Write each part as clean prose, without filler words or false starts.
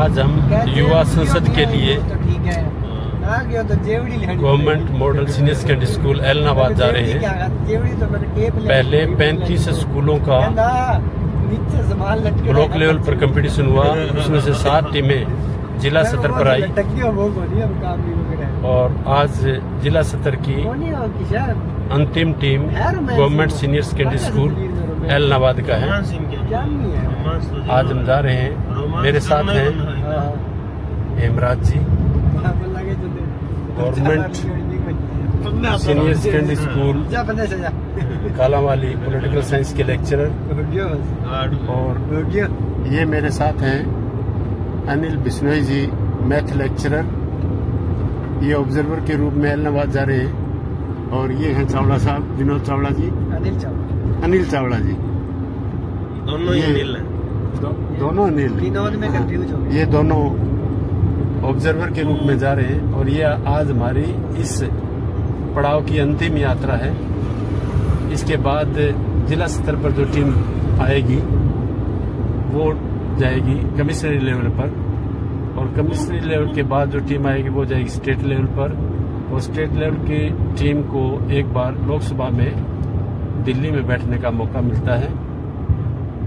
आज हम युवा संसद के लिए government model senior secondary school Ellenabad जा रहे हैं। पहले 35 स्कूलों का ब्लॉक लेवल पर कंपटीशन हुआ, उसमें से 7 टीमें जिला स्तर पर आई और आज जिला स्तर की अंतिम team government senior secondary school Ellenabad का है। आज हम जा रहे हैं, मेरे साथ हैं Hemraj ji, government senior secondary school Kalanwali political science के लेक्चरर, और ये मेरे साथ हैं अनिल बिश्नोई जी, मैथ लेक्चरर। ये ऑब्जर्वर के रूप में एलनाबाद जा रहे हैं। और ये हैं चावड़ा साहब, विनोद चावड़ा जी, अनिल चावड़ा जी, दोनों अनिल हैं, दोनों अनिल, विनोद में कंफ्यूज हो गए। ये दोनों ऑब्जर्वर के रूप में जा रहे हैं और ये आज हमारी इस पड़ाव की अंतिम यात्रा है। इसके बाद जिला स्तर पर जो टीम आएगी वो जाएगी कमिश्नरी लेवल पर, और कमिश्नरी लेवल के बाद जो टीम आएगी वो जाएगी स्टेट लेवल पर, और स्टेट लेवल की टीम को एक बार लोकसभा में दिल्ली में बैठने का मौका मिलता है।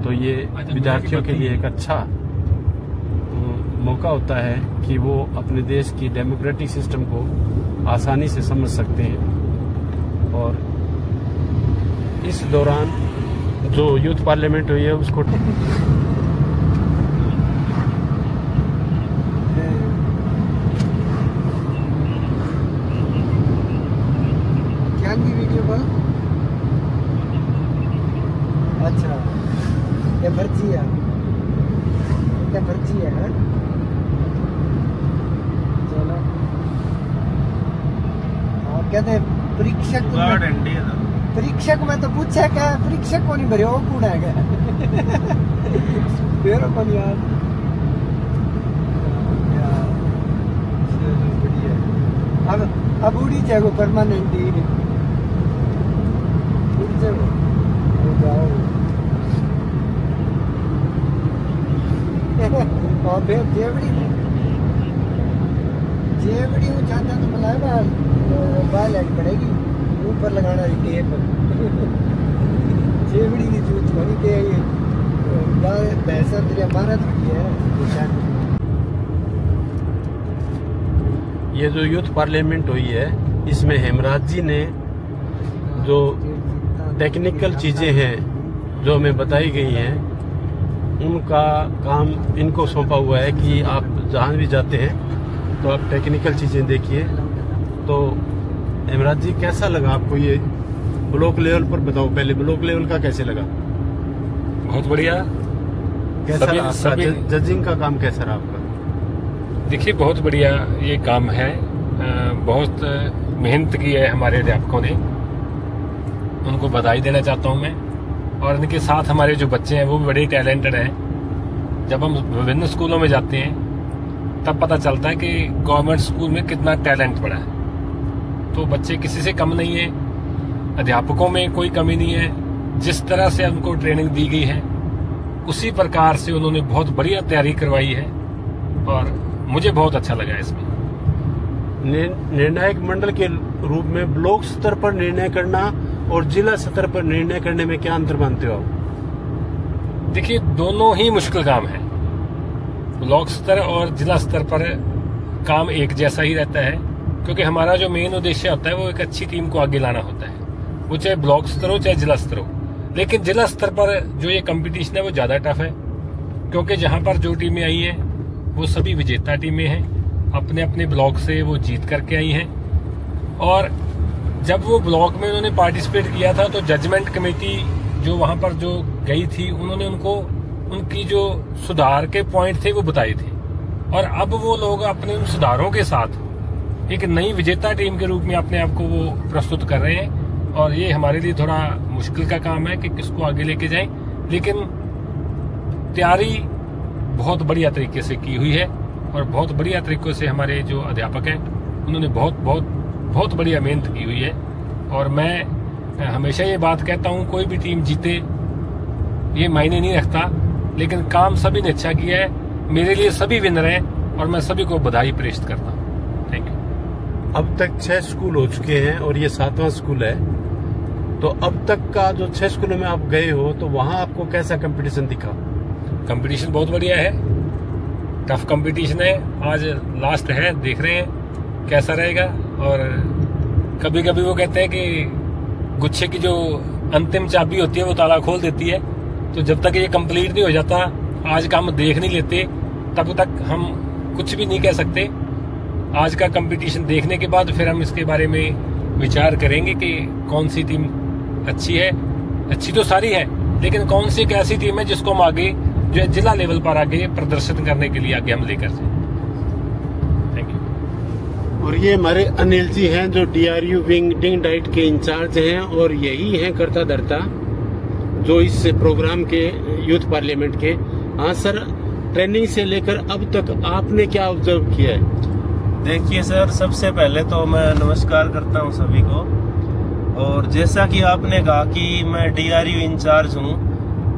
तो ये विद्यार्थियों के लिए एक अच्छा मौका होता है कि वो अपने देश की डेमोक्रेटिक सिस्टम को आसानी से समझ सकते हैं। और इस दौरान जो यूथ पार्लियामेंट हुई है उसको वीडियो कॉल, अच्छा ये फर्जी है, क्या फर्जी है? चलो आप कहते हैं परीक्षक में तो पूछा क्या, परीक्षक को नहीं भरे, वो कौन है क्या? फिर कौन यार, अब उड़ी जाएगा परमानेंट ही और फिर जेवड़ी वो चाहता तो बुलाएगा, बाल ऐड पड़ेगी ऊपर लगाना टेप। जेवड़ी की जूत होनी चाहिए, पैसा तेरी अमानत होती है। ये जो यूथ पार्लियामेंट हुई है इसमें हेमराज जी ने जो टेक्निकल चीजें हैं जो हमें बताई गई हैं उनका काम इनको सौंपा हुआ है कि आप जहाँ भी जाते हैं तो आप टेक्निकल चीजें देखिए। तो हेमराज जी कैसा लगा आपको ये ब्लॉक लेवल पर? बताओ पहले ब्लॉक लेवल का कैसे लगा? बहुत बढ़िया। कैसा जजिंग का काम कैसा रहा आपका? देखिए बहुत बढ़िया ये काम है, बहुत मेहनत की है हमारे अध्यापकों ने, उनको बधाई देना चाहता हूं मैं। और इनके साथ हमारे जो बच्चे हैं वो भी बड़े टैलेंटेड हैं। जब हम विभिन्न स्कूलों में जाते हैं तब पता चलता है कि गवर्नमेंट स्कूल में कितना टैलेंट पड़ा है। तो बच्चे किसी से कम नहीं है, अध्यापकों में कोई कमी नहीं है। जिस तरह से उनको ट्रेनिंग दी गई है उसी प्रकार से उन्होंने बहुत बढ़िया तैयारी करवाई है और मुझे बहुत अच्छा लगा इसमें। निर्णायक मंडल के रूप में ब्लॉक स्तर पर निर्णय करना और जिला स्तर पर निर्णय करने में क्या अंतर मानते हो आप? देखिए दोनों ही मुश्किल काम है। ब्लॉक स्तर और जिला स्तर पर काम एक जैसा ही रहता है, क्योंकि हमारा जो मेन उद्देश्य होता है वो एक अच्छी टीम को आगे लाना होता है, वो चाहे ब्लॉक स्तर हो चाहे जिला स्तर हो। लेकिन जिला स्तर पर जो ये कंपटीशन है वो ज्यादा टफ है, क्योंकि जहां पर जो टीमें आई हैं वो सभी विजेता टीमें हैं, अपने अपने ब्लॉक से वो जीत करके आई हैं। और जब वो ब्लॉक में उन्होंने पार्टिसिपेट किया था तो जजमेंट कमेटी जो वहां पर जो गई थी उन्होंने उनको उनकी जो सुधार के पॉइंट थे वो बताए थे, और अब वो लोग अपने उन सुधारों के साथ एक नई विजेता टीम के रूप में अपने आप को वो प्रस्तुत कर रहे हैं। और ये हमारे लिए थोड़ा मुश्किल का काम है कि किसको आगे लेके जाएं, लेकिन तैयारी बहुत बढ़िया तरीके से की हुई है और बहुत बढ़िया तरीकों से हमारे जो अध्यापक हैं उन्होंने बहुत बढ़िया मेहनत की हुई है। और मैं हमेशा ये बात कहता हूँ, कोई भी टीम जीते ये मायने नहीं रखता, लेकिन काम सभी ने अच्छा किया है। मेरे लिए सभी विनर हैं और मैं सभी को बधाई प्रेषित करता हूँ। Thank you. अब तक 6 स्कूल हो चुके हैं और ये 7वां स्कूल है। तो अब तक का जो 6 स्कूलों में आप गए हो तो वहाँ आपको कैसा कंपटीशन दिखा? कंपटीशन बहुत बढ़िया है, टफ कंपटीशन है। आज लास्ट है, देख रहे हैं कैसा रहेगा। और कभी कभी वो कहते हैं कि गुच्छे की जो अंतिम चाबी होती है वो ताला खोल देती है। तो जब तक ये कंप्लीट नहीं हो जाता, आज का हम देख नहीं लेते, तब तक हम कुछ भी नहीं कह सकते। आज का कंपटीशन देखने के बाद फिर हम इसके बारे में विचार करेंगे कि कौन सी टीम अच्छी है। अच्छी तो सारी है, लेकिन कौन सी एक ऐसी टीम है जिसको हम आगे जो है जिला लेवल पर आगे प्रदर्शन करने के लिए आगे हम लेकर जाए। Thank you. और ये हमारे अनिल जी हैं जो DRU विंग डिंग डाइट के इंचार्ज हैं और यही हैं करता धरता जो इस प्रोग्राम के यूथ पार्लियामेंट के। हाँ सर, ट्रेनिंग से लेकर अब तक आपने क्या ऑब्जर्व किया है? देखिए सर, सबसे पहले तो मैं नमस्कार करता हूं सभी को। और जैसा कि आपने कहा कि मैं DRU इंचार्ज हूं,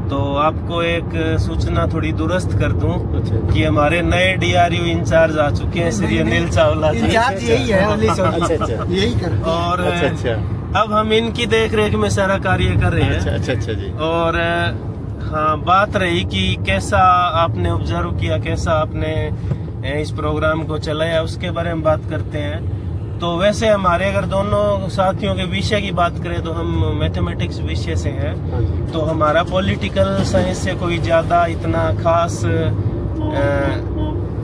तो आपको एक सूचना थोड़ी दुरुस्त कर दूं कि हमारे नए DRU इंचार्ज आ चुके हैं, श्री अनिल चावला जी। इंचार्ज यही है, यही करते। और अब हम इनकी देखरेख में सारा कार्य कर रहे हैं। अच्छा जी। और हाँ, बात रही कि कैसा आपने ऑब्जर्व किया, कैसा आपने इस प्रोग्राम को चलाया, उसके बारे में बात करते हैं। तो वैसे हमारे अगर दोनों साथियों के विषय की बात करें तो हम मैथमेटिक्स विषय से हैं, तो हमारा पॉलिटिकल साइंस से कोई ज्यादा इतना खास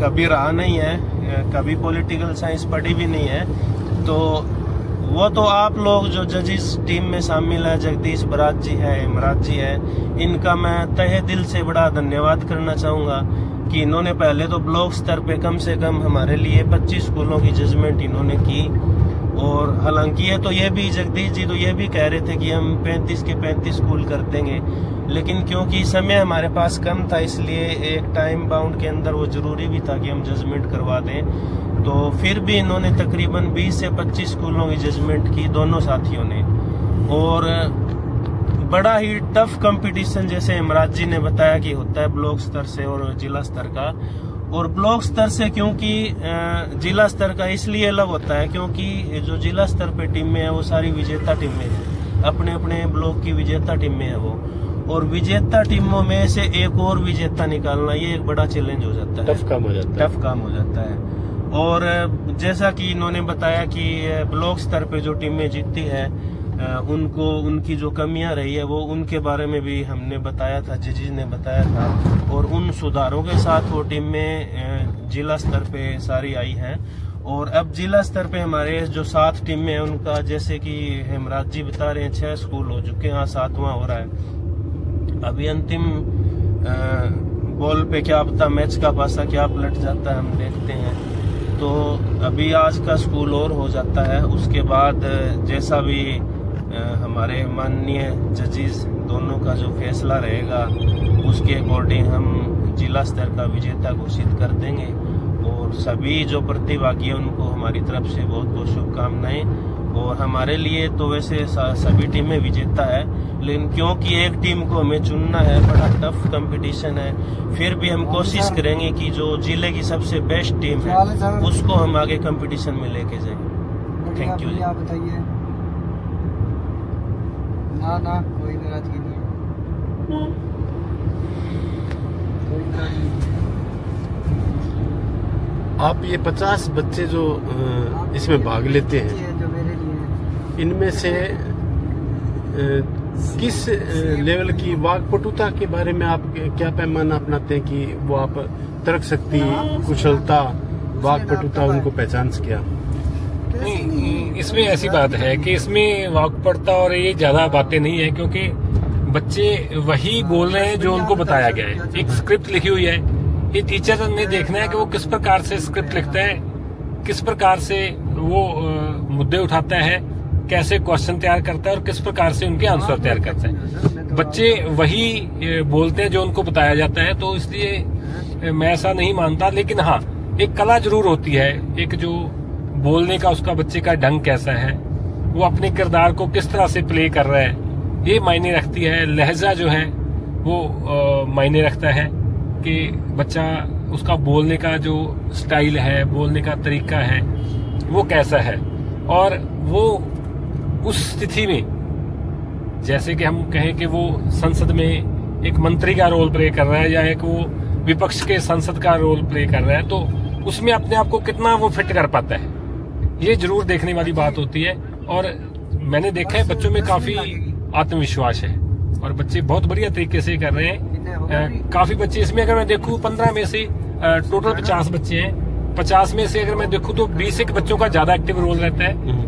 कभी रहा नहीं है, कभी पॉलिटिकल साइंस पढ़ी भी नहीं है। तो वो तो आप लोग जो जजिस टीम में शामिल है, जगदीश बराज जी है, इमराज जी है, इनका मैं तहे दिल से बड़ा धन्यवाद करना चाहूँगा कि इन्होंने पहले तो ब्लॉक स्तर पे कम से कम हमारे लिए 25 स्कूलों की जजमेंट इन्होंने की। और हालांकि ये भी जगदीश जी तो ये भी कह रहे थे कि हम 35 के 35 स्कूल कर देंगे, लेकिन क्योंकि समय हमारे पास कम था इसलिए एक टाइम बाउंड के अंदर वो जरूरी भी था कि हम जजमेंट करवा दें। तो फिर भी इन्होंने तकरीबन 20 से 25 स्कूलों की जजमेंट की, दोनों साथियों ने। और बड़ा ही टफ कंपटीशन जैसे इमराज जी ने बताया कि होता है ब्लॉक स्तर से और जिला स्तर का। और ब्लॉक स्तर से क्योंकि जिला स्तर का इसलिए अलग होता है क्योंकि जो जिला स्तर पे टीमें हैं वो सारी विजेता टीमें हैं, अपने अपने ब्लॉक की विजेता टीमें हैं वो। और विजेता टीमों में से एक और विजेता निकालना ये एक बड़ा चैलेंज हो जाता है, टफ काम हो जाता है। और जैसा कि इन्होंने बताया कि ब्लॉक स्तर पे जो टीमें जीतती है उनको उनकी जो कमियां रही है वो उनके बारे में भी हमने बताया था, जजेस ने बताया था। और उन सुधारों के साथ वो टीमें जिला स्तर पे सारी आई हैं। और अब जिला स्तर पे हमारे जो 7 टीमें हैं उनका, जैसे कि हेमराज जी बता रहे हैं, 6 स्कूल हो चुके हैं, यहाँ 7वां हो रहा है। अभी अंतिम बॉल पे क्या पता मैच का पासा क्या पलट जाता है, हम देखते हैं। तो अभी आज का स्कूल और हो जाता है, उसके बाद जैसा भी हमारे माननीय जजेस दोनों का जो फैसला रहेगा उसके अकॉर्डिंग हम जिला स्तर का विजेता घोषित कर देंगे। और सभी जो प्रतिभागी हैं उनको हमारी तरफ से बहुत बहुत शुभकामनाएं। और हमारे लिए तो वैसे सभी टीमें विजेता है, लेकिन क्योंकि एक टीम को हमें चुनना है, बड़ा टफ कंपटीशन है, फिर भी हम कोशिश करेंगे कि जो जिले की सबसे बेस्ट टीम है उसको हम आगे कंपटीशन में लेके जाएं। थैंक यू जी। आप बताइए। ना कोई नाराजगी नहीं है। आप ये 50 बच्चे जो इसमें भाग लेते हैं, इनमें से किस लेवल की वाकपटुता के बारे में आप क्या पैमाना अपनाते हैं कि वो आप तर्क शक्ति, कुशलता, वाकपटुता उनको पहचान सके? नहीं, इसमें ऐसी बात है कि इसमें वाकपटुता और ये ज्यादा बातें नहीं है, क्योंकि बच्चे वही बोल रहे हैं जो उनको बताया गया है। एक स्क्रिप्ट लिखी हुई है, ये टीचर ने देखना है कि वो किस प्रकार से स्क्रिप्ट लिखता है, किस प्रकार से वो मुद्दे उठाता है, कैसे क्वेश्चन तैयार करता है और किस प्रकार से उनके आंसर तैयार करता है। बच्चे वही बोलते हैं जो उनको बताया जाता है, तो इसलिए मैं ऐसा नहीं मानता। लेकिन हाँ, एक कला जरूर होती है, एक जो बोलने का उसका बच्चे का ढंग कैसा है, वो अपने किरदार को किस तरह से प्ले कर रहा है, ये मायने रखती है। लहजा जो है वो मायने रखता है कि बच्चा उसका बोलने का जो स्टाइल है, बोलने का तरीका है, वो कैसा है। और वो उस स्थिति में, जैसे कि हम कहें कि वो संसद में एक मंत्री का रोल प्ले कर रहा है या एक वो विपक्ष के संसद का रोल प्ले कर रहा है, तो उसमें अपने आप को कितना वो फिट कर पाता है, ये जरूर देखने वाली बात होती है। और मैंने देखा है बच्चों में काफी आत्मविश्वास है और बच्चे बहुत बढ़िया तरीके से कर रहे हैं। काफी बच्चे इसमें, अगर मैं देखूं 15 में से टोटल 50 बच्चे हैं, 50 में से अगर मैं देखूं तो 20 एक बच्चों का ज्यादा एक्टिव रोल रहता है।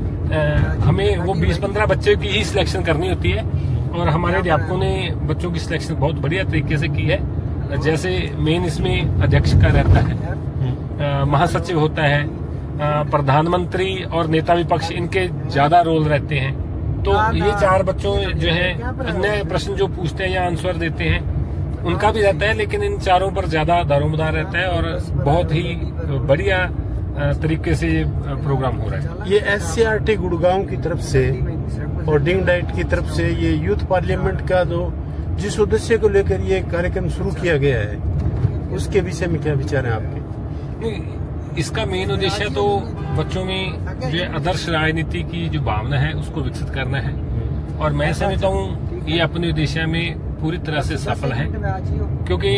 हमें वो 20-15 बच्चे की ही सिलेक्शन करनी होती है और हमारे अध्यापकों ने बच्चों की सिलेक्शन बहुत बढ़िया तरीके से की है। जैसे मेन इसमें अध्यक्ष का रहता है, महासचिव होता है, प्रधानमंत्री और नेता विपक्ष, इनके ज्यादा रोल रहते हैं। तो ये 4 बच्चों जो है अन्य प्रश्न जो पूछते हैं या आंसर देते हैं उनका भी रहता है, लेकिन इन चारों पर ज्यादा दारोमदार रहता है और बहुत ही बढ़िया तरीके से ये प्रोग्राम हो रहा है। ये SCRT गुड़गांव की तरफ से और डिंग डाइट की तरफ से ये यूथ पार्लियामेंट का जो जिस उद्देश्य को लेकर ये कार्यक्रम शुरू किया गया है, उसके विषय में क्या विचार है आपके? इसका मेन उद्देश्य तो बच्चों में जो आदर्श राजनीति की जो भावना है उसको विकसित करना है और मैं समझता हूँ ये अपने उद्देश्य में पूरी तरह से सफल है, क्योंकि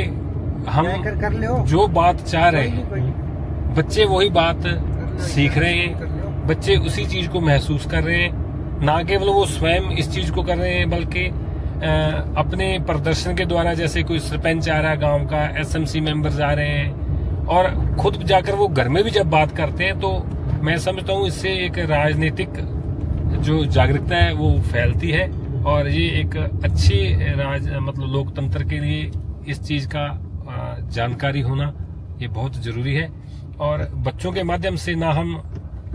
हम जो बात चाह रहे हैं बच्चे वही बात सीख रहे हैं, बच्चे उसी चीज को महसूस कर रहे हैं, ना केवल वो स्वयं इस चीज को कर रहे हैं बल्कि अपने प्रदर्शन के द्वारा, जैसे कोई सरपंच आ रहा है गांव का, SMC मेंबर्स आ रहे हैं और खुद जाकर वो घर में भी जब बात करते हैं, तो मैं समझता हूँ इससे एक राजनीतिक जो जागरूकता है वो फैलती है और ये एक अच्छी मतलब लोकतंत्र के लिए इस चीज का जानकारी होना ये बहुत जरूरी है। और बच्चों के माध्यम से ना हम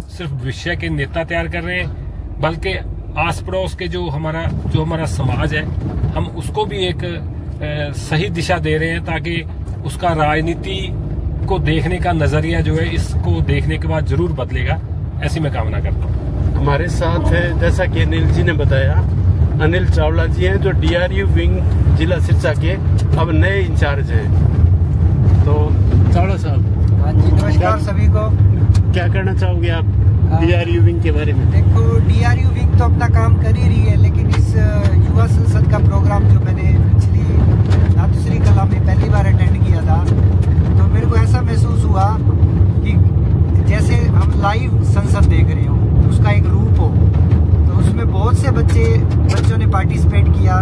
सिर्फ विषय के नेता तैयार कर रहे हैं बल्कि आस पड़ोस के जो हमारा समाज है हम उसको भी एक सही दिशा दे रहे हैं, ताकि उसका राजनीति को देखने का नजरिया जो है इसको देखने के बाद जरूर बदलेगा, ऐसी मैं कामना करता हूँ। हमारे साथ है, जैसा कि अनिल जी ने बताया, अनिल चावला जी हैं जो DRU विंग जिला सिरसा के अब नए इंचार्ज हैं। तो चावला साहब, हाँ जी, नमस्कार सभी को। क्या कहना चाहोगे आप DRU विंग के बारे में? देखो, DRU विंग तो अपना काम कर ही रही है, लेकिन इस युवा संसद का प्रोग्राम जो मैंने पिछली धातुश्री कला में पहली बार अटेंड किया था, तो मेरे को ऐसा महसूस हुआ कि जैसे हम लाइव संसद देख रहे हो, उसका एक रूप हो। तो उसमें बहुत से बच्चों ने पार्टिसिपेट किया,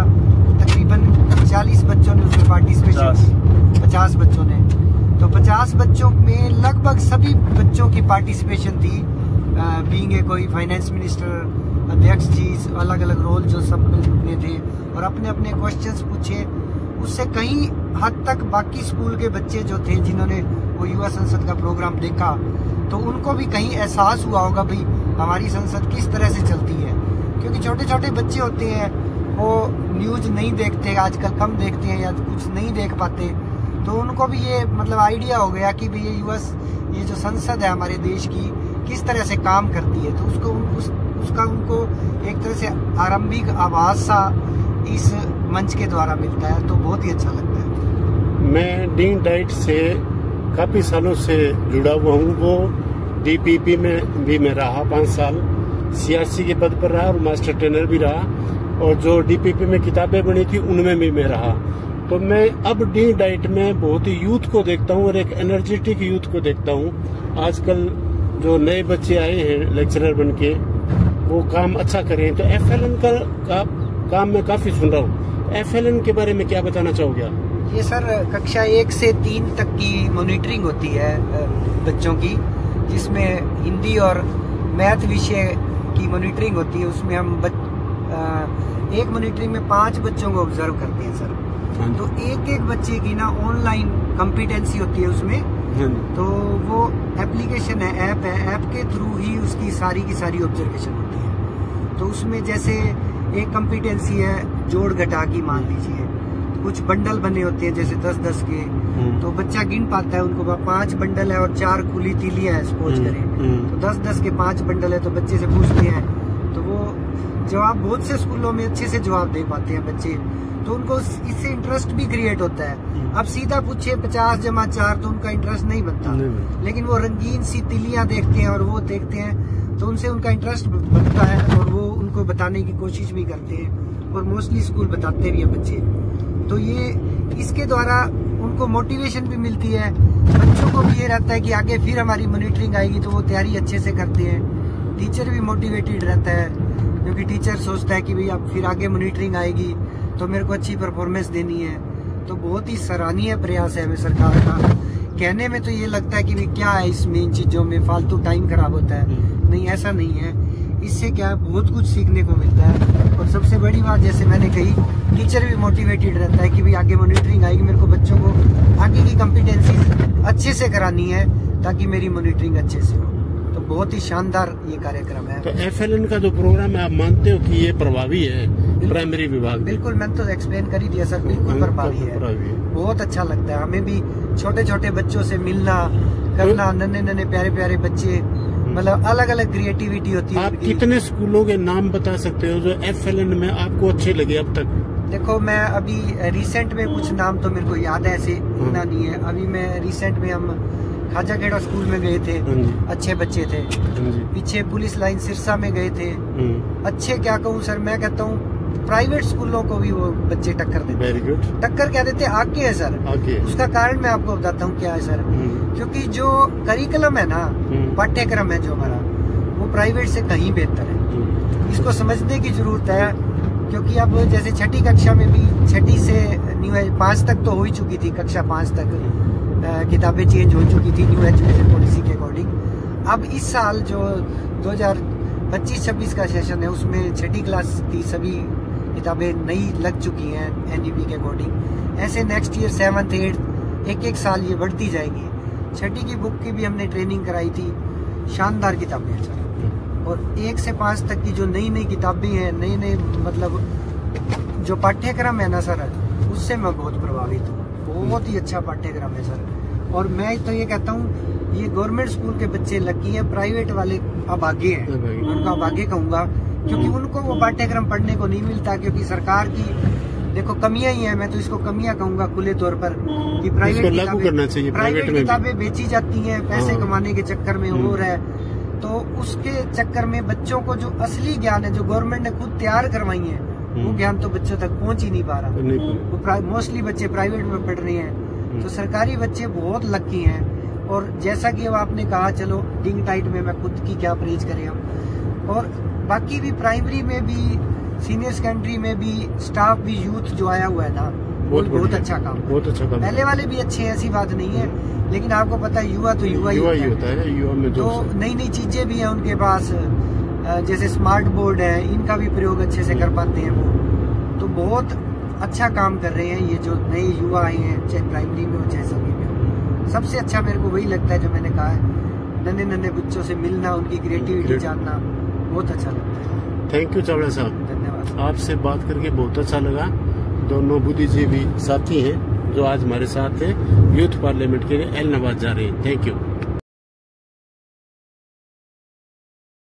तकरीबन 40 बच्चों ने उसमें पार्टिसिपेट किया, 50 बच्चों ने। तो 50 बच्चों में लगभग सभी बच्चों की पार्टिसिपेशन थी, बीइंग ए कोई फाइनेंस मिनिस्टर, अध्यक्ष जी, अलग अलग रोल जो सब में थे और अपने अपने क्वेश्चंस पूछे। उससे कहीं हद तक बाकी स्कूल के बच्चे जो थे जिन्होंने वो युवा संसद का प्रोग्राम देखा, तो उनको भी कहीं एहसास हुआ होगा भाई हमारी संसद किस तरह से चलती है। क्योंकि छोटे छोटे बच्चे होते हैं, वो न्यूज नहीं देखते, आजकल कम देखते हैं या कुछ नहीं देख पाते, तो उनको भी ये मतलब आइडिया हो गया कि भाई ये जो संसद है हमारे देश की किस तरह से काम करती है। तो उसका उनको एक तरह से आरंभिक आभास सा इस मंच के द्वारा मिलता है, तो बहुत ही अच्छा लगता है। मैं डिंग डाइट से काफी सालों से जुड़ा हुआ हूँ। वो DPP में भी मैं रहा 5 साल, CRC के पद पर रहा और मास्टर ट्रेनर भी रहा, और जो DPP में किताबें बनी थी उनमें भी मैं रहा। तो मैं अब डिंग डाइट में बहुत ही यूथ को देखता हूँ और एक एनर्जेटिक यूथ को देखता हूँ। आजकल जो नए बच्चे आए हैं लेक्चरर बन के, वो काम अच्छा करें। तो FLN का काम मैं काफी सुन रहा हूँ। FLN के बारे में क्या बताना चाहोगे आप? ये सर कक्षा 1 से 3 तक की मॉनिटरिंग होती है बच्चों की, जिसमें हिंदी और मैथ विषय की मॉनिटरिंग होती है। उसमें हम एक मॉनिटरिंग में 5 बच्चों को ऑब्जर्व करते हैं सर। तो एक बच्चे की ना ऑनलाइन कॉम्पिटेंसी होती है उसमें। तो वो एप्लीकेशन है, ऐप के थ्रू ही उसकी सारी की सारी ऑब्जर्वेशन होती है। तो उसमें जैसे एक कॉम्पिटेंसी है जोड़ घटा की, मान लीजिए कुछ बंडल बने होते हैं जैसे 10-10 के, तो बच्चा गिन पाता है उनको 5 बंडल है और 4 खुली तीलियां है, सपोज करें। तो 10-10 के 5 बंडल है, तो बच्चे से पूछते हैं, तो वो जवाब बहुत से स्कूलों में अच्छे से जवाब दे पाते हैं बच्चे, तो उनको इससे इंटरेस्ट भी क्रिएट होता है। अब सीधा पूछे 50 जमा 4 तो उनका इंटरेस्ट नहीं बनता, लेकिन वो रंगीन सी तिलियां देखते हैं और वो देखते हैं तो उनसे उनका इंटरेस्ट बनता है और वो उनको बताने की कोशिश भी करते हैं और मोस्टली स्कूल बताते भी हैं बच्चे। तो ये इसके द्वारा उनको मोटिवेशन भी मिलती है, बच्चों को भी ये रहता है कि आगे फिर हमारी मॉनिटरिंग आएगी तो वो तैयारी अच्छे से करते हैं। टीचर भी मोटिवेटेड रहता है क्योंकि टीचर सोचता है कि भाई अब फिर आगे मॉनिटरिंग आएगी तो मेरे को अच्छी परफॉर्मेंस देनी है। तो बहुत ही सराहनीय प्रयास है हमें सरकार का। कहने में तो ये लगता है कि भाई क्या है इसमें, इन चीजों में फालतू टाइम खराब होता है, नहीं ऐसा नहीं है। इससे क्या है बहुत कुछ सीखने को मिलता है और सबसे बड़ी बात जैसे मैंने कही, टीचर भी मोटिवेटेड रहता है कि भाई आगे मॉनिटरिंग आएगी, मेरे को बच्चों को आगे की कॉम्पिटेंसी अच्छे से करानी है ताकि मेरी मॉनिटरिंग अच्छे से हो। तो बहुत ही शानदार ये कार्यक्रम है। तो FLN का जो प्रोग्राम है आप मानते हो कि ये प्रभावी है प्राइमरी विभाग? बिल्कुल, मैंने तो एक्सप्लेन कर ही दिया सर, बिल्कुल प्रभावी है, बहुत अच्छा लगता है। हमें भी छोटे छोटे बच्चों से मिलना करना, नन्हे नन्हे प्यारे प्यारे बच्चे, मतलब अलग अलग क्रिएटिविटी होती है। आप कितने स्कूलों के नाम बता सकते हो जो FLN में आपको अच्छे लगे अब तक? देखो मैं अभी रिसेंट में कुछ नाम तो मेरे को याद है, ऐसे इतना नहीं है। अभी मैं रिसेंट में हम खाजाखेड़ा स्कूल में गए थे, अच्छे बच्चे थे। पीछे पुलिस लाइन सिरसा में गए थे, अच्छे क्या कहूँ सर, मैं कहता हूँ प्राइवेट स्कूलों को भी वो बच्चे टक्कर देते। Very good. टक्कर क्या देते, आगे है सर। आगे। उसका कारण मैं आपको बताता हूँ क्या है सर, क्योंकि जो करिकुलम है ना, पाठ्यक्रम है जो हमारा, वो प्राइवेट से कहीं बेहतर है। इसको समझने की जरूरत है क्योंकि अब जैसे छठी कक्षा में भी, छठी से न्यू 5 तक तो हो ही चुकी थी, कक्षा 5 तक किताबें चेंज हो चुकी थी न्यू एजुकेशन पॉलिसी के अकॉर्डिंग। अब इस साल जो 2025-26 का सेशन है उसमें छठी क्लास की सभी किताबें नई लग चुकी हैं NEP के अकॉर्डिंग। ऐसे नेक्स्ट ईयर 7th 8th एक साल ये बढ़ती जाएगी। छठी की बुक की भी हमने ट्रेनिंग कराई थी, शानदार किताबें हैं सर। और 1 से 5 तक की जो नई नई किताबें हैं, नए नए मतलब जो पाठ्यक्रम है ना सर, उससे मैं बहुत प्रभावित हूँ। बहुत ही अच्छा पाठ्यक्रम है सर। और मैं तो ये कहता हूँ ये गवर्नमेंट स्कूल के बच्चे लकी हैं, प्राइवेट वाले अभागे हैं, उनका अभागे कहूँगा क्योंकि उनको वो पाठ्यक्रम पढ़ने को नहीं मिलता। क्योंकि सरकार की देखो कमियां ही है, मैं तो इसको कमियां कहूँगा खुले तौर पर, कि प्राइवेट किताबें बेची जाती हैं पैसे कमाने के चक्कर में हो रहा है। तो उसके चक्कर में बच्चों को जो असली ज्ञान है, जो गवर्नमेंट ने खुद तैयार करवाई है, वो ज्ञान तो बच्चों तक पहुंच ही नहीं पा रहा। वो मोस्टली बच्चे प्राइवेट में पढ़ रहे हैं, तो सरकारी बच्चे बहुत लकी हैं। और जैसा कि अब आपने कहा, चलो डिंग टाइट में मैं खुद की क्या परहेज करें हम, और बाकी भी प्राइमरी में भी, सीनियर सेकेंडरी में भी स्टाफ भी, यूथ जो आया हुआ है ना, बहुत अच्छा काम, बहुत अच्छा काम। पहले वाले भी अच्छे हैं, ऐसी बात नहीं है, लेकिन आपको पता है युवा तो युवा ही होता है। युवा में तो नई नई चीजें भी हैं उनके पास, जैसे स्मार्ट बोर्ड है, इनका भी प्रयोग अच्छे से कर पाते हैं वो। तो बहुत अच्छा काम कर रहे हैं ये जो नए युवा आए हैं, चाहे प्राइमरी में हो चाहे सभी में हो। सबसे अच्छा मेरे को वही लगता है जो मैंने कहा है, नन्हे नन्हे बच्चों से मिलना, उनकी क्रिएटिविटी जानना, बहुत अच्छा लगता है। थैंक यू चावड़ा साहब, धन्यवाद। आपसे बात करके बहुत अच्छा लगा। दोनों बुद्धिजीवी साथी हैं जो आज हमारे साथ है, यूथ पार्लियामेंट के लिए ऐलनाबाद जा रहे हैं। Thank you.